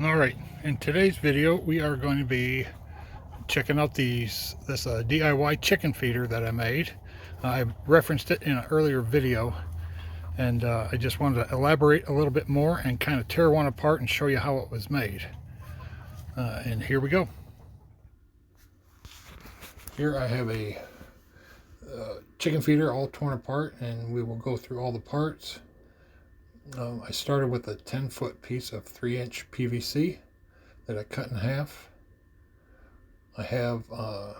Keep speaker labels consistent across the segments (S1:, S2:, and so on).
S1: Alright, in today's video we are going to be checking out this DIY chicken feeder that I made. I referenced it in an earlier video, and I just wanted to elaborate a little bit more and kind of tear one apart and show you how it was made. And here we go. Here I have a chicken feeder all torn apart, and we will go through all the parts. I started with a 10-foot piece of 3-inch PVC that I cut in half. I have a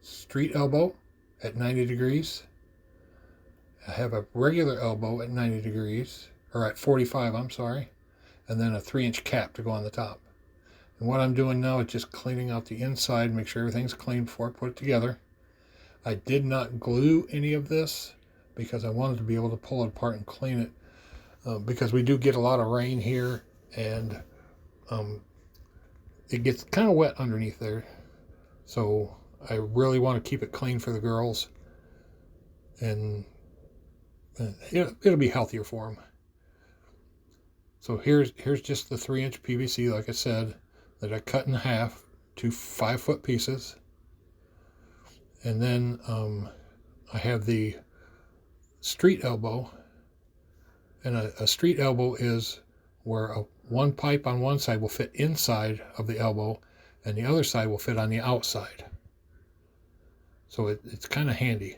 S1: street elbow at 90 degrees. I have a regular elbow at 90 degrees, or at 45, I'm sorry, and then a 3-inch cap to go on the top. And what I'm doing now is just cleaning out the inside, make sure everything's clean before I put it together. I did not glue any of this because I wanted to be able to pull it apart and clean it. Because we do get a lot of rain here, and it gets kind of wet underneath there, so I really want to keep it clean for the girls, and it'll be healthier for them. So here's just the 3-inch PVC, like I said, that I cut in half to 5-foot pieces. And then I have the street elbow. And a street elbow is where one pipe on one side will fit inside of the elbow and the other side will fit on the outside. So it's kind of handy.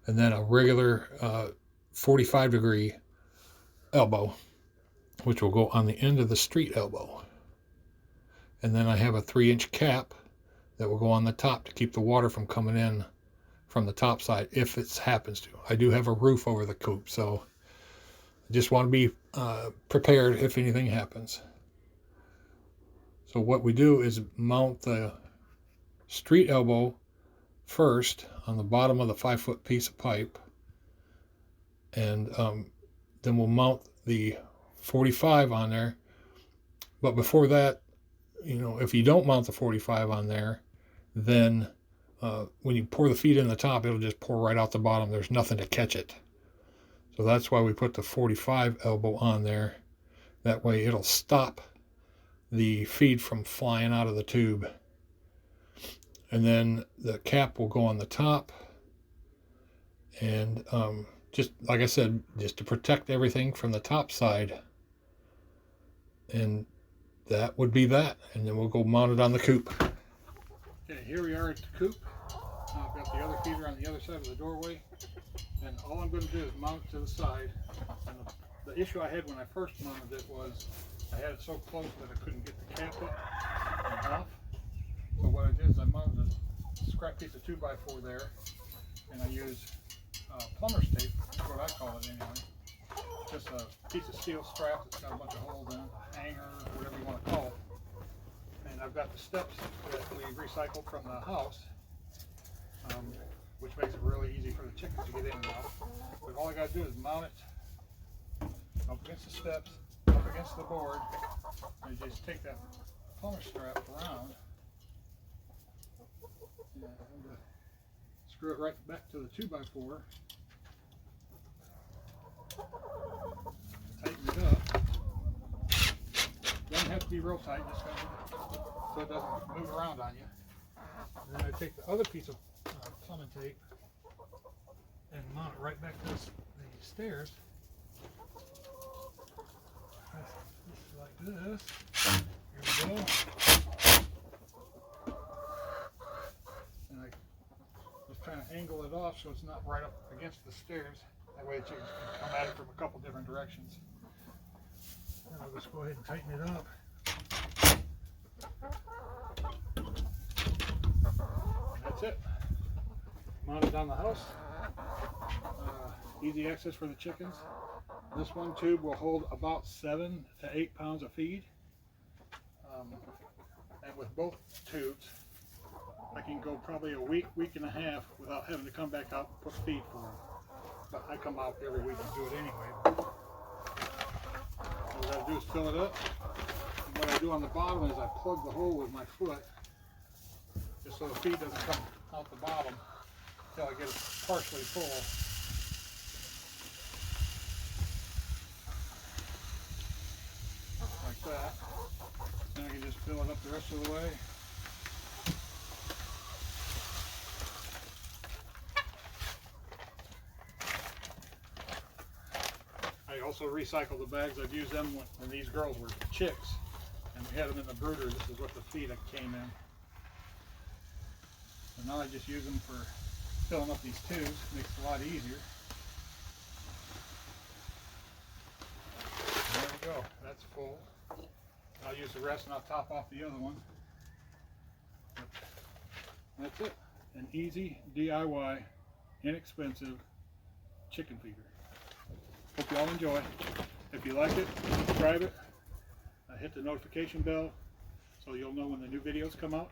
S1: And then a regular 45-degree elbow, which will go on the end of the street elbow. And then I have a 3-inch cap that will go on the top to keep the water from coming in from the top side if it happens to. I do have a roof over the coop, so just want to be prepared if anything happens. So what we do is mount the street elbow first on the bottom of the 5-foot piece of pipe, and then we'll mount the 45 on there. But before that, if you don't mount the 45 on there, then when you pour the feed in the top, it'll just pour right out the bottom. There's nothing to catch it. So that's why we put the 45 elbow on there. That way it'll stop the feed from flying out of the tube. And then the cap will go on the top. And just like I said, just to protect everything from the top side. And that would be that. And then we'll go mount it on the coop. Okay, here we are at the coop. I've got the other feeder on the other side of the doorway. And all I'm going to do is mount it to the side. And the issue I had when I first mounted it was I had it so close that I couldn't get the cap up and off. So what I did is I mounted a scrap piece of 2x4 there, and I used plumber's tape, that's what I call it anyway. Just a piece of steel strap that's got a bunch of holes in it, a hanger, whatever you want to call it. And I've got the steps that we recycled from the house, which makes it really easy for the chickens to get in and out. But all I got to do is mount it up against the steps, up against the board, and you just take that plumber strap around and screw it right back to the 2x4. Tighten it up. Doesn't have to be real tight, just so it doesn't move around on you. And then I take the other piece of plumbing tape and mount it right back to the stairs. Just like this. Here we go. And I just kind of angle it off so it's not right up against the stairs. That way the chickens can come at it from a couple different directions. And I'll just go ahead and tighten it up. And that's it. Mounted on the house. Easy access for the chickens. This one tube will hold about 7 to 8 pounds of feed. And with both tubes, I can go probably a week and a half without having to come back out and put feed for them. But I come out every week and do it anyway. What I gotta do is fill it up. And what I do on the bottom is I plug the hole with my foot, just so the feed doesn't come out the bottom until I get it partially full. Like that. Then I can just fill it up the rest of the way. I also recycle the bags. I've used them when these girls were chicks and we had them in the brooder. This is what the feed came in. So now I just use them for filling up these tubes. Makes it a lot easier. There we go. That's full. I'll use the rest and I'll top off the other one. But that's it. An easy DIY, inexpensive chicken feeder. Hope you all enjoy. If you like it, subscribe it. Hit the notification bell so you'll know when the new videos come out.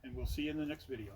S1: And we'll see you in the next video.